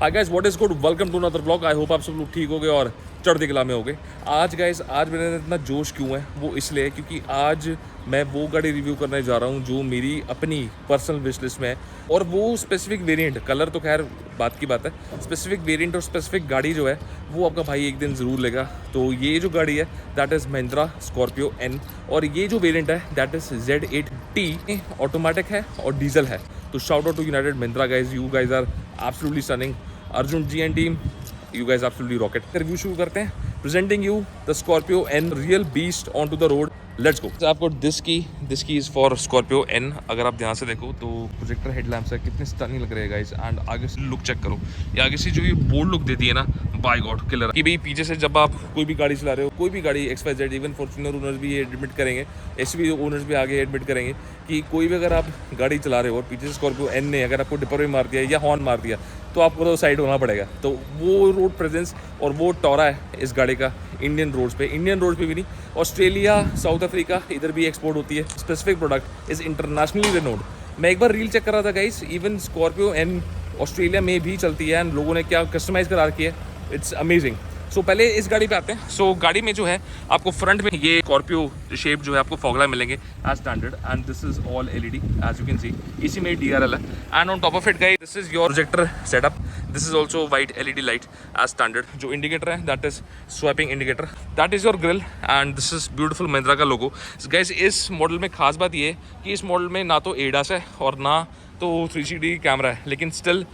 Hi guys, what is good, welcome to another blog. I hope आप सब लोग ठीक हो गए और चढ़ते कला में हो गए। आज गाइस, आज मेरे अंदर इतना जोश क्यों है, वो इसलिए है क्योंकि आज मैं वो गाड़ी रिव्यू करने जा रहा हूँ जो मेरी अपनी पर्सनल विश लिस्ट में है। और वो स्पेसिफिक वेरिएंट, कलर तो खैर बात की बात है, स्पेसिफिक वेरिएंट और स्पेसिफिक गाड़ी जो है वो आपका भाई एक दिन ज़रूर लेगा। तो ये जो गाड़ी है that is Mahindra Scorpio N, और ये जो वेरिएंट है दैट इज़ Z8T, ऑटोमेटिक है और डीजल है। तो shout out to United Mahindra guys, you guys are absolutely stunning. Arjun ji and team, you guys absolutely rocket. Review शुरू करते हैं। Presenting you the Scorpio N, real beast on to the road, let's go. आपको this की is for Scorpio N. अगर आप ध्यान से देखो तो प्रोजेक्टर हेडलैम्प्स है, कितने स्टनिंग लग रहे हैं गाइस। एंड आगे से लुक चेक करो, ये आगे से जो ये बोल्ड लुक देती है ना, बाय गॉड किलर। कि भाई पीछे से जब आप कोई भी गाड़ी चला रहे हो, कोई भी गाड़ी XYZ, इवन फॉर्च्यूनर ओनर्स भी ये एडमिट करेंगे, SUV ओनर्स भी आगे एडमिट करेंगे कि कोई भी अगर आप गाड़ी चला रहे हो और पीछे से स्कॉर्पियो एन ने अगर आपको डिपर में मार दिया या हॉर्न मार दिया तो आपको तो साइड होना पड़ेगा। तो वो रोड प्रेजेंस और वो टॉरा है इस गाड़ी का इंडियन रोड्स पे भी नहीं, ऑस्ट्रेलिया, साउथ अफ्रीका, इधर भी एक्सपोर्ट होती है। Specific product is internationally renowned. मैं एक बार रील चेक कर रहा था guys, even Scorpio N Australia में भी चलती है एंड लोगों ने क्या कस्टमाइज करा रखी है, इट्स अमेजिंग। सो पहले इस गाड़ी पे आते हैं। सो गाड़ी में जो है आपको फ्रंट में ये स्कॉर्पियो शेप जो है आपको फॉग लाइट मिलेंगे as standard, and this is all LED as you can see. इसी में DRL है and on top of it guys this is your projector setup. This is also white LED light as standard. जो indicator है that is swiping indicator, that is your grill and this is beautiful Mahindra का logo. Guys इस model में खास बात ये है कि इस मॉडल में ना तो ADAS है और ना तो 360 कैमरा है, लेकिन स्टिल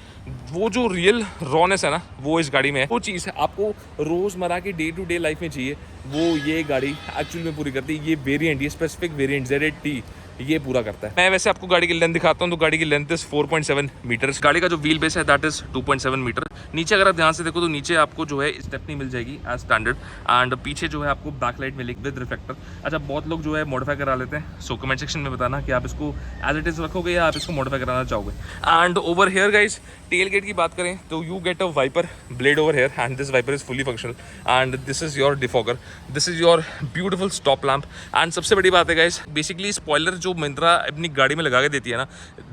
वो जो रियल रॉनेस है ना वो इस गाड़ी में है। वो चीज़ है आपको रोज़मर्रा की डे टू डे लाइफ में चाहिए, वो ये गाड़ी एक्चुअल में पूरी करती है। ये वेरिएंट, ये स्पेसिफिक वेरिएंट Z8T ये पूरा करता है। मैं वैसे आपको गाड़ी की लेंथ दिखाता हूँ। तो गाड़ी की लेंथ इज 4.7 मीटर। गाड़ी का जो व्हील बेस है दैट इज 2.7 मीटर। नीचे अगर आप ध्यान से देखो तो नीचे आपको जो है स्टेपनी मिल जाएगी एज स्टैंडर्ड, एंड पीछे जो है आपको बैकलाइट मिलेगी विद रिफ्लेक्टर। अच्छा, बहुत लोग जो है मॉडिफाई करा लेते हैं, सो कमेंट सेक्शन में बताना कि आप इसको एज इट इज रखोगे या आप इसको मॉडिफाई कराना चाहोगे। And over here guys, tail gate की बात करें तो you get a wiper blade over here and this wiper is fully functional and this is your defogger, this is your beautiful stop lamp. And सबसे बड़ी बात है guys, basically spoiler जो महिंद्रा अपनी गाड़ी में लगा के देती है ना,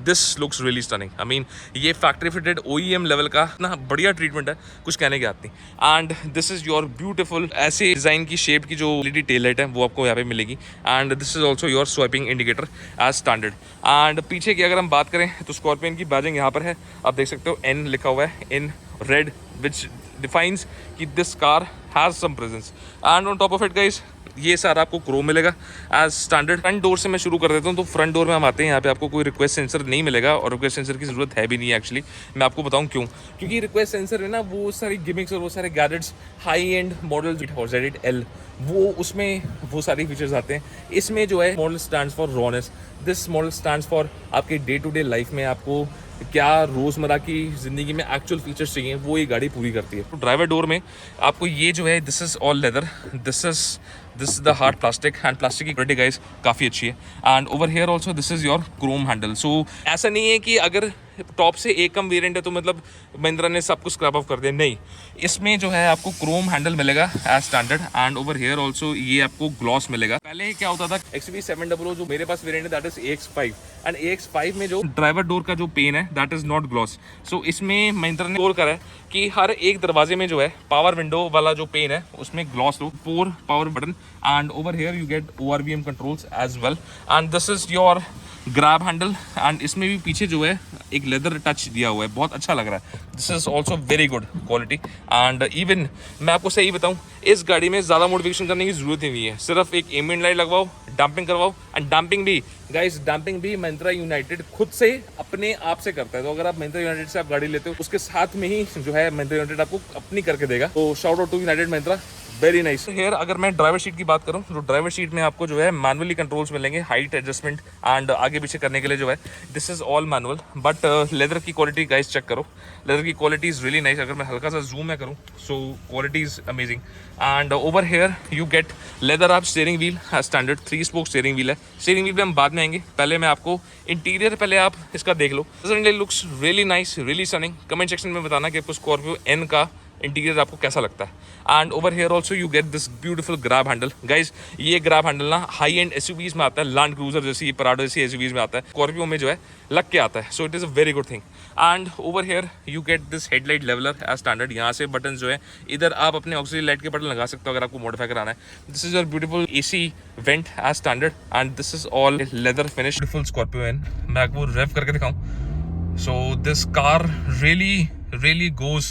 this looks really stunning. I mean ये फैक्ट्री फिटेड OEM लेवल का ना बढ़िया ट्रीटमेंट है, कुछ कहने की बात नहीं। And this is your beautiful ऐसे डिजाइन की शेप की जो LED टेल लाइट है वो आपको यहाँ पे मिलेगी। And this is also your swiping indicator as standard. And पीछे की अगर हम बात करें तो स्कॉर्पियन की बैजिंग यहाँ पर है, आप देख सकते हो N लिखा हुआ है इन रेड, विच डिफाइंस कि this car has some presence. And on top of it guys ये सारा आपको क्रोम मिलेगा एज स्टैंडर्ड। फ्रंट डोर से मैं शुरू कर देता हूँ। तो फ्रंट डोर में हम आते हैं, यहाँ पे आपको कोई रिक्वेस्ट सेंसर नहीं मिलेगा और रिक्वेस्ट सेंसर की जरूरत है भी नहीं एक्चुअली। मैं आपको बताऊँ क्यों, क्योंकि रिक्वेस्ट सेंसर है ना वो सारी गिमिक्स और वो सारे gadgets high and model Z8L वो उसमें वो सारी फीचर्स आते हैं। इसमें जो है model stands for rawness, this model stands for आपके डे टू डे लाइफ में आपको क्या रोज़मर्रा की ज़िंदगी में एक्चुअल फीचर्स चाहिए वो ये गाड़ी पूरी करती है। तो ड्राइवर डोर में आपको ये जो है this is all leather, this is the hard plastic, and plastic की क्वालिटी गाइस काफ़ी अच्छी है। And over here also this is your chrome handle. So ऐसा नहीं है कि अगर टॉप से एक कम वेरिएंट है तो मतलब महिंद्रा ने सब कुछ स्क्रैप ऑफ कर दिया, नहीं। इसमें जो है आपको क्रोम हैंडल मिलेगा as standard, and over here also ये आपको ग्लॉस मिलेगा। पहले क्या होता था XUV700 जो मेरे पास वेरिएंट है that is AX5, and AX5 में जो ड्राइवर डोर का जो पेन है दैट इज नॉट ग्लॉस। सो इसमें महिंद्रा ने और करा है कि हर एक दरवाजे में जो है पावर विंडो वाला जो पेन है उसमें ग्लॉस लो, 4 power button, and over here you get ORVM controls as well. And this is your grab handle, and इसमें भी पीछे जो है एक लेदर टच दिया हुआ है, बहुत अच्छा लग रहा है। This is also very good quality. And even मैं आपको सही बताऊं, इस गाड़ी में ज़्यादा मॉडिफिकेशन करने की जरूरत ही नहीं है, सिर्फ एक एम्बिएंट लाइट लगवाओ, डंपिंग करवाओ। एंड डंपिंग भी गाइस, डंपिंग भी महिंद्रा यूनाइटेड खुद से अपने आप से करता है। तो अगर आप महिंद्रा यूनाइटेड से आप गाड़ी लेते हो उसके साथ में ही जो है महिंद्रा यूनाइटेड आपको अपनी करके देगा। तो shout out to United Mahindra, very nice. Here अगर मैं ड्राइवर सीट की बात करूं तो ड्राइवर सीट में आपको जो है मैनुअली कंट्रोल्स मिलेंगे, हाइट एडजस्टमेंट एंड आगे पीछे करने के लिए जो है this is all manual. But leather की क्वालिटी गाइस चेक करो, लेदर की क्वालिटी इज रियली नाइस। अगर मैं हल्का सा जूम में करूं so quality is amazing. And over here you get leather आप steering wheel standard 3 spoke steering wheel है। स्टीयरिंग व्हील पे हम बाद में आएंगे, पहले मैं आपको इंटीरियर पहले आप इसका देख लो। Looks really nice, really stunning. Comment section में बताना कि आपको स्कॉर्पियो एन का इंटीरियर आपको कैसा लगता है। And over here also you get this beautiful grab handle. Guys ये ग्रैब हैंडल ना हाई एंड एसयूवीज में आता है, लैंड क्रूजर जैसी, पराडो जैसी एसयूवीज में आता है, स्कॉर्पियो में जो है लग के आता है। So it is a very good thing. And over here you get this headlight leveller as standard. यहाँ से बटन जो है इधर आप अपने ऑक्सीजन लाइट के बटन लगा सकते हो अगर आपको मॉडिफाई कराना है। This is your beautiful AC vent as standard and this is all leather finish beautiful Scorpio N. मैं आपको रेव करके दिखाऊं। So this car really goes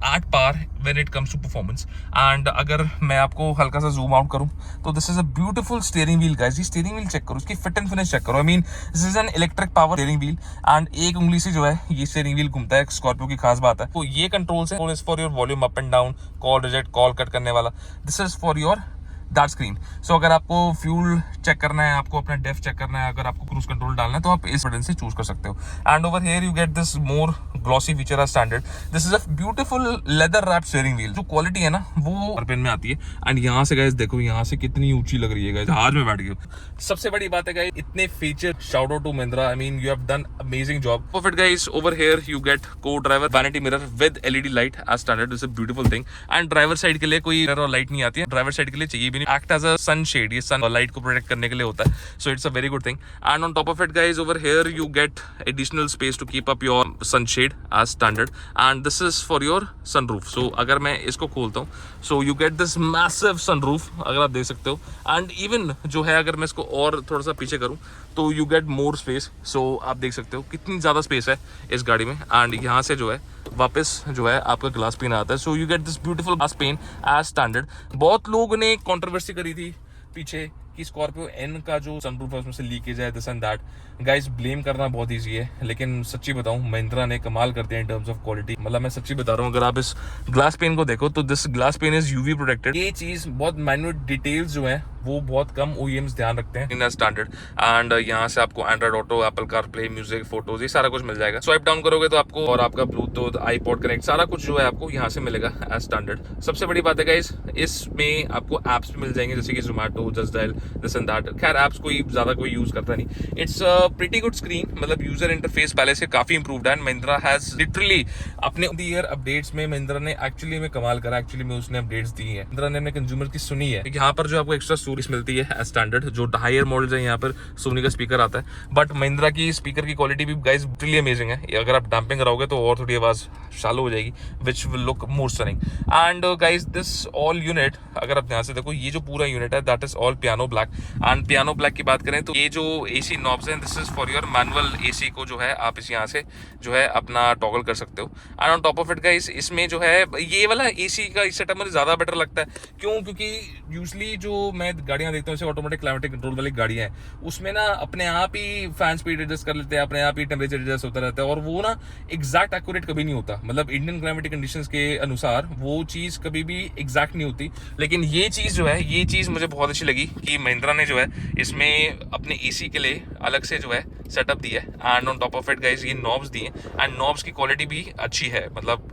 at par when it comes to performance। and अगर मैं आपको हल्का सा zoom out करूं तो this is a beautiful steering wheel guys. ये स्टीयरिंग व्हील चेक करो, इसकी फिट एंड फिनिश चेक करो। I mean this is an electric power steering wheel and एक उंगली से जो है ये स्टीयरिंग व्हील घूमता है। स्कॉर्पियो की खास बात है तो ये कंट्रोल्स है for your volume up and down, call reject, call cut करने वाला। This is for your that screen. So अगर आपको फ्यूल चेक करना है, आपको अपना डेफ चेक करना है, अगर आपको क्रूज कंट्रोल डालना है तो आप इस बटन से चूज कर सकते हो। And over here you get this more glossy feature as standard. This is a beautiful leather wrapped steering wheel. जो क्वालिटी है ना वो पेन में आती है। एंड यहाँ से गाइस देखो, यहाँ से कितनी ऊंची लग रही है गाइस, जहाज में बैठ गए। सबसे बड़ी बात है गाइस इतने feature, shout out to Mahindra. I mean you have done amazing job. Perfect guys. Over here you get co driver vanity mirror with LED light as standard. This is a beautiful thing. And driver side के लिए कोई light नहीं आती है, driver side के लिए चाहिए भी नहीं। Act as a sun shade, ये सन लाइट को प्रोटेक्ट करने के लिए होता है। So it's a very good thing. And on top of it guys over here you get additional space to keep up your sunshade as standard. And this is for your sunroof. So अगर मैं इसको खोलता हूँ so you get this massive sunroof, अगर आप देख सकते हो। एंड इवन जो है अगर मैं इसको और थोड़ा सा पीछे करूँ तो यू गेट मोर स्पेस। सो आप देख सकते हो कितनी ज़्यादा स्पेस है इस गाड़ी में। एंड यहाँ से जो है वापस जो है आपका ग्लास पेन आता है। So you get this beautiful glass pane as standard. बहुत लोगों ने कंट्रोवर्सी करी थी पीछे कि स्कॉर्पियो एन का जो सनरूफ है उसमें से लीकेज है, this and that. Guys blame करना बहुत इजी है, लेकिन सच्ची बताऊं महिंद्रा ने कमाल कर दिया इन टर्म्स ऑफ क्वालिटी। मतलब मैं सच्ची बता रहा हूं, अगर आप इस ग्लास पेन को देखो तो this glass pen is UV protected. ये चीज बहुत माइन्यूट डिटेल्स जो है वो बहुत कम OEMs ध्यान रखते हैं इन स्टैंडर्ड। एंड यहाँ से आपको Android auto, Apple car play, music, photos, ये सारा कुछ मिल जाएगा। स्वाइप डाउन करोगे तो आपको और आपका ब्लूटूथ, आईपॉड कनेक्ट, सारा कुछ जो है आपको यहाँ से मिलेगा एज स्टैंडर्ड। सबसे बड़ी बात है गाइस इसमें आपको एप्स भी मिल जाएंगे जैसे कि Zomato, just dial, this and that. खैर एप्स कोई ज्यादा कोई यूज करता नहीं। इट्स प्रीटी गुड स्क्रीन, मतलब यूजर इंटरफेस पहले से काफी इंप्रूव्ड है। महिंद्रा हैज लिटरली अपने ईयर अपडेट्स में महिंद्रा ने एक्चुअली में कमाल करा। एक्चुअली में उसने अपडेट्स दी है, महिंद्रा ने अपने कंज्यूमर की सुनी है। यहाँ पर जो आपको एक्स्ट्रा स्टोरेज मिलती है एज स्टैंडर्ड। जो हायर मॉडल्स है यहाँ पर सोनी का स्पीकर आता है, बट महिंद्रा की स्पीकर की क्वालिटी भी गाइस लिटरली अमेजिंग है। अगर आप डैम्पिंग कराओगे तो और थोड़ी आवाज शालो हो जाएगी, which will look more stunning. And guys this all unit, अगर आप ध्यान से देखो, ये जो पूरा यूनिट है that is all piano black. And piano black की बात करें तो ये जो AC नॉब्स हैं this is for your manual AC को जो है आप इस यहाँ से जो है अपना टॉगल कर सकते हो। And on top of it guys इसमें जो है ये वाला AC का सेटअप मुझे ज्यादा बेटर लगता है। क्यों? क्योंकि यूजली जो मैं गाड़ियां देखता हूँ ऑटोमेटिक क्लाइमेटिक कंट्रोल वाली गाड़ियां हैं, उसमें ना अपने आप ही फैन स्पीड एडजस्ट कर लेते हैं, अपने आप ही टेम्परेचर एडजस्ट होता रहता है, और वो ना एग्जैक्ट एक्यूरेट कभी नहीं होता। मतलब इंडियन क्लाइमेटिक कंडीशंस के अनुसार वो चीज कभी भी एग्जैक्ट नहीं होती। लेकिन ये चीज जो है, ये चीज मुझे बहुत अच्छी लगी कि महिंद्रा ने जो है इसमें अपने AC के लिए अलग से जो है सेटअप दिया है। And on top of it guys ये नॉब्स दिए एंड नॉब्स की क्वालिटी भी अच्छी है, मतलब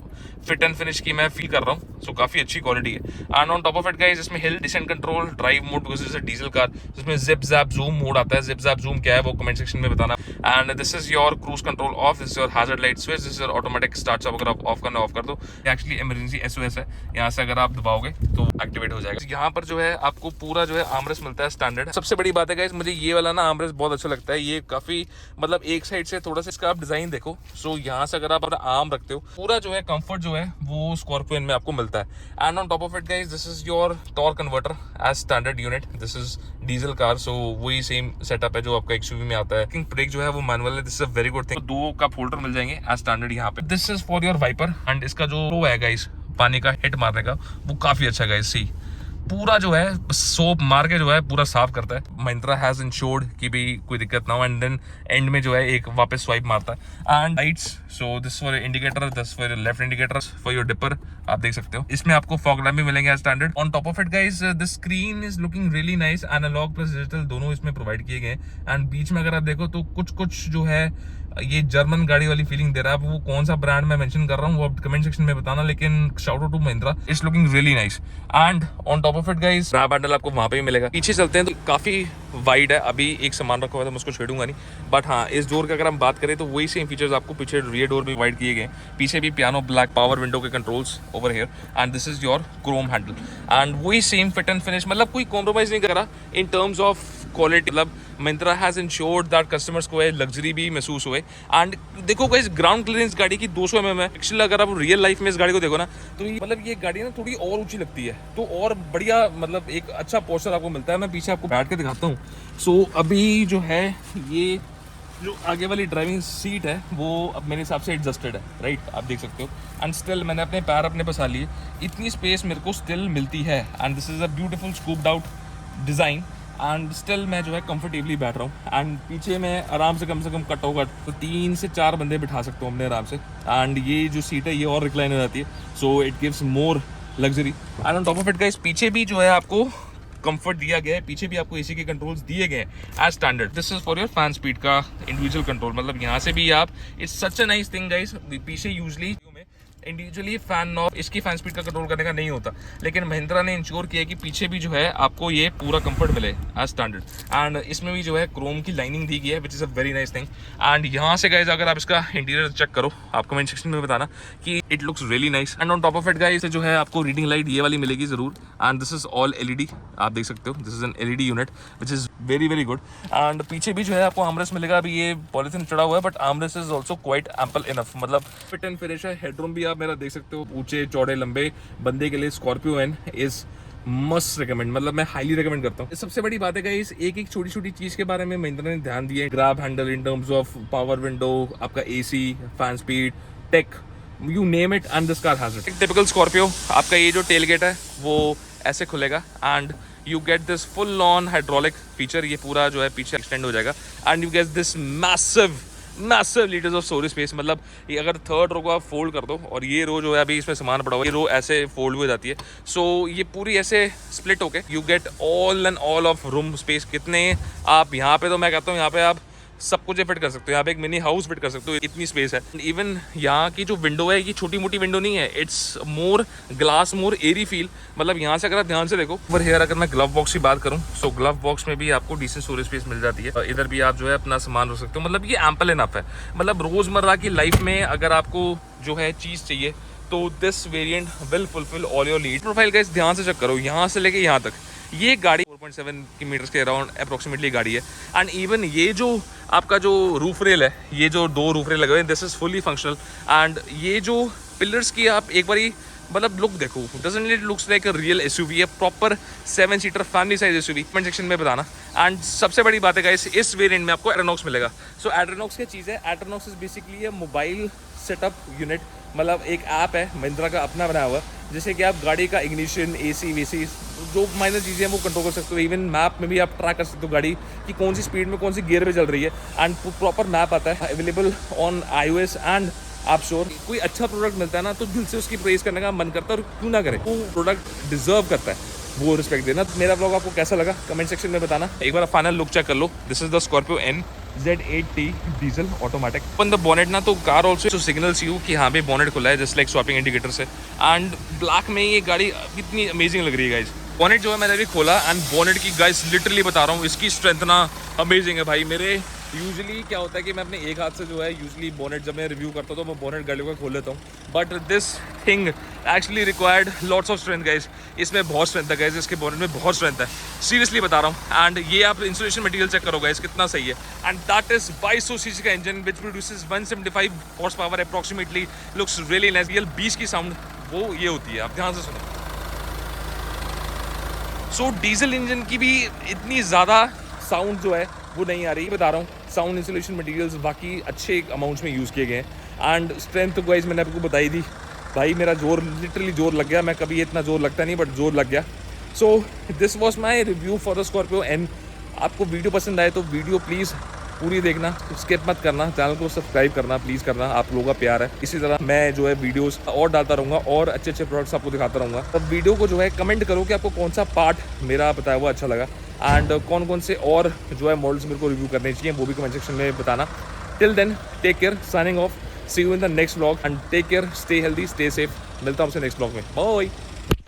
फिट एंड फिनिश की मैं फील कर रहा हूँ। सो काफी अच्छी क्वालिटी है। And on top of it guys इसमें hill descent control, drive mode because it's a diesel car, जिसमें जिप जैप जूम मोड आता है। जिप जैप जूम क्या है वो कमेंट सेक्शन में बताना। And this is your cruise control of, this is your hazard light switch, this is your automatic start stop. अगर आप ऑफ करना ऑफ कर दो, एक्चुअली इमरजेंसी SOS है, यहाँ से अगर आप दबाओगे तो एक्टिवेट हो जाएगा। यहाँ पर जो है आपको पूरा जो है आर्मरेस्ट मिलता है स्टैंडर्ड। सबसे बड़ी बात है गाइस मुझे ये वाला ना आर्मरेस्ट बहुत अच्छा लगता है। ये काफी मतलब एक साइड से थोड़ा सा इसका आप डिजाइन देखो। सो यहाँ से अगर आप अपना आर्म रखते हो, पूरा जो है कंफर्ट जो है वो स्कॉर्पियो में आपको मिलता है। And on top of it guys this is your torque converter as standard unit. This is diesel car, so वही सेम सेटअप है जो आपका XUV में आता है। किंग ब्रेक जो है वो मैनुअल है, this is a very good thing. 2 का फोल्डर मिल जाएंगे एज स्टैंडर्ड यहाँ पे। This is for your wiper and इसका जो फ्लो है गाइस पानी का हिट मारने का वो काफी अच्छा है गाइस। सी पूरा जो है सोप मार के जो है पूरा साफ करता है। महिंद्रा हैज इंश्योर्ड कि भाई कोई दिक्कत ना हो। एंड देन एंड में जो है एक वापस स्वाइप मारता है। And lights, so this for indicator, this for left indicator, for your dipper, आप देख सकते हो। इसमें आपको फॉग लैम्प भी मिलेंगे as standard. On top of it guys this screen is looking really nice. Analogue plus digital दोनों इसमें प्रोवाइड किए गए। एंड बीच में अगर आप देखो तो कुछ जो है ये जर्मन गाड़ी वाली फीलिंग दे रहा है। अब वो कौन सा ब्रांड मैं मेंशन कर रहा हूँ वो आप कमेंट सेक्शन में बताना, लेकिन shout out to Mahindra, it's looking really nice. And on top of it guys grab handle आपको वहाँ पे ही मिलेगा। पीछे चलते हैं तो काफ़ी वाइड है, अभी एक सामान रखा हुआ है तो मैं उसको छेड़ूंगा नहीं, बट हाँ इस डोर की अगर हम बात करें तो वही सेम फीचर्स आपको पीछे रियर डोर भी वाइड किए गए, पीछे भी पियानो ब्लैक पावर विंडो के controls over here, and this is your chrome handle, and वही सेम फिट एंड फिनिश, मतलब कोई कॉम्प्रोमाइज नहीं कर रहा इन टर्म्स ऑफ क्वालिटी। मतलब Myntra has insured that customers को लग्जरी भी महसूस हुए। एंड देखो गाइस ग्राउंड क्लियरेंस गाड़ी की 200 mm है। एक्चुअली अगर आप रियल लाइफ में इस गाड़ी को देखो ना तो मतलब ये गाड़ी ना थोड़ी और ऊंची लगती है, तो और बढ़िया मतलब एक अच्छा पोस्चर आपको मिलता है। मैं पीछे आपको बैठ के दिखाता हूँ। सो अभी जो है ये जो आगे वाली ड्राइविंग सीट है वो अब मेरे हिसाब से एडजस्टेड है, राइट, आप देख सकते हो। एंड स्टिल मैंने अपने पैर अपने पसा लिए, इतनी स्पेस मेरे को स्टिल मिलती है। And this is a beautiful scooped out design, and still मैं जो है कंफर्टेबली बैठ रहा हूँ। एंड पीछे मैं आराम से कम कटो कट तो 3 से 4 बंदे बिठा सकता हूँ अपने आराम से। एंड ये जो सीट है ये और रिक्लाइन हो जाती है, so it gives more luxury. And on top of it guys पीछे भी जो है आपको कंफर्ट दिया गया है, पीछे भी आपको एसी के कंट्रोल्स दिए गए हैं as standard. This is for your fan speed का इंडिविजुअल कंट्रोल, मतलब यहाँ से भी आप, it's such a nice thing guys. पीछे यूजली इंडिविजुअली फैन नॉब इसकी फैन स्पीड का कंट्रोल करने का नहीं होता, लेकिन महिंद्रा ने इंश्योर किया कि पीछे भी जो है आपको ये पूरा कंफर्ट मिले एज स्टैंडर्ड। एंड इसमें भी जो है क्रोम की लाइनिंग दी गई है which is a very nice thing. And यहाँ से गाइस अगर आप इसका इंटीरियर चेक करो आप कमेंट सेक्शन में बताना कि it looks really nice. And on top of it guys जो है आपको रीडिंग लाइट ये वाली मिलेगी जरूर, and this is all LED, आप देख सकते हो this is an LED unit which is very very good. And पीछे भी जो है आपको आर्मरेस्ट मिलेगा, अभी ये पॉलिथीन चढ़ा हुआ है but armrest is also quite ample enough, मतलब फिट एंड फिनिश है। हेडरूम भी आप मेरा देख सकते हो, ऊंचे चौड़े लंबे बंदे के लिए Scorpio N is must recommend, मतलब मैं हाईली रिकमेंड करता हूँ। सबसे बड़ी बात है इस एक छोटी छोटी चीज के बारे में महिंद्रा ने ध्यान दिया है। Grab handle in terms of power window, आपका AC, fan speed, tech, you name it, and this car has it. Typical Scorpio आपका ये जो टेल गेट है वो ऐसे खुलेगा, and you get this full on hydraulic feature, ये पूरा जो है पीछे एक्सटेंड हो जाएगा, and you get this massive litres of storage space. मतलब ये अगर थर्ड रो को आप फोल्ड कर दो और ये रो जो है अभी इसमें सामान पड़ा हुआ है, ये रो ऐसे फोल्ड हो जाती है, सो ये पूरी ऐसे स्प्लिट होके you get all and all of room space. कितने आप यहाँ पे, तो मैं कहता हूँ यहाँ पे आप सब कुछ फिट कर सकते हो, यहाँ पे एक मिनी हाउस फिट कर सकते हो, इतनी स्पेस है। इवन यहाँ की जो विंडो है ये छोटी मोटी विंडो नहीं है, it's more glass, more airy feel. मतलब यहाँ से अगर आप ध्यान से देखो ओवर हियर, अगर मैं ग्लव बॉक्स की बात करूँ सो ग्लव बॉक्स में भी आपको डिसेंट स्टोरेज स्पेस मिल जाती है, इधर भी आप जो है अपना सामान रख सकते हो। मतलब ये एम्पल इनफ है, मतलब रोजमर्रा की लाइफ में अगर आपको जो है चीज़ चाहिए तो this variant will fulfil all your need. Profile guys ध्यान से चेक करो, यहाँ से लेके यहाँ तक ये गाड़ी 4.7 किलोमीटर के अराउंड अप्रोक्सीमेटली गाड़ी है। एंड इवन ये जो आपका जो रूफ रेल है, ये जो 2 रूफ रेल लगे हुए हैं, this is fully functional. And ये जो पिलर्स की आप एक बारी मतलब लुक देखो, doesn't it looks like a real SUV, है proper 7 seater family size SUV. Comment section में बताना। एंड सबसे बड़ी बात है गाइस इस वेरिएंट में आपको एड्रेनॉक्स मिलेगा। सो एड्रेनॉक्स क्या चीज़ है? एड्रेनॉक्स is basically a mobile setup unit, मतलब एक ऐप है महिंद्रा का अपना बनाया हुआ, जैसे कि आप गाड़ी का इग्निशन, एसी वेसी जो माइनर चीज़ें हैं वो कंट्रोल कर सकते हो। इवन मैप में भी आप ट्रैक कर सकते हो गाड़ी की कौन सी स्पीड में कौन सी गियर पे चल रही है, एंड प्रॉपर मैप आता है अवेलेबल ऑन iOS एंड आप श्योर। कोई अच्छा प्रोडक्ट मिलता है ना तो दिल से उसकी प्रेज करने का मन करता है, और क्यों ना करे, वो प्रोडक्ट डिजर्व करता है वो रिस्पेक्ट देना। मेरा ब्लॉग आपको कैसा लगा कमेंट सेक्शन में बताना। एक बार फाइनल लुक चेक कर लो, this is the Scorpio N Z8T diesel automatic. Open the bonnet ना तो कार ऑल्सो सिग्नल्स यू कि हाँ पे बॉनेट खुला है, जस्ट लाइक स्वैपिंग इंडिकेटर से। एंड ब्लैक में ये गाड़ी इतनी अमेजिंग लग रही है गाइज। बॉनेट जो है मैंने अभी खोला, एंड बॉनेट की गाइज लिटरली बता रहा हूँ इसकी स्ट्रेंथ ना अमेजिंग है भाई। मेरे यूजुअली क्या होता है कि मैं अपने एक हाथ से जो है यूजुअली बॉनेट जब मैं रिव्यू करता हूँ तो मैं बॉनेट गाड़ियों का खोल लेता हूँ, but this thing actually required lots of strength guys. इसमें बहुत स्ट्रेंथ है गाइज, इसके बॉनेट में बहुत स्ट्रेंथ है, सीरियसली बता रहा हूँ। एंड ये आप इंसुलेशन मटेरियल चेक करो गाइज कितना सही है। एंड दैट इज 2200 सीसी का engine which produces 175 horse power approximately, looks really nice. Real 20 की साउंड वो ये होती है, आप ध्यान से सुनो। सो डीजल इंजन की भी इतनी ज़्यादा साउंड जो है वो नहीं आ रही, बता रहा हूँ। साउंड इंसुलेशन मटेरियल्स बाकी अच्छे अमाउंट्स में यूज़ किए गए हैं। एंड स्ट्रेंथ तो गाइस मैंने आपको बताई दी भाई, मेरा जोर लिटरली जोर लग गया। मैं कभी इतना जोर लगता नहीं बट जोर लग गया। So this was my review for the Scorpio N. आपको वीडियो पसंद आए तो वीडियो प्लीज़ पूरी देखना, स्किप मत करना, चैनल को सब्सक्राइब करना प्लीज़ करना, आप लोगों का प्यार है। इसी तरह मैं जो है वीडियोस और डालता रहूँगा और अच्छे अच्छे प्रोडक्ट्स आपको दिखाता रहूँगा। तब वीडियो को जो है कमेंट करो कि आपको कौन सा पार्ट मेरा बताया हुआ अच्छा लगा, एंड कौन कौन से और जो है मॉडल्स मेरे को रिव्यू करने चाहिए वो भी कमेंट सेक्शन में बताना। Till then take care, signing off, see you in the next blog and take care, stay healthy, stay safe. मिलता हूँ आपसे नेक्स्ट ब्लॉग में, बाय।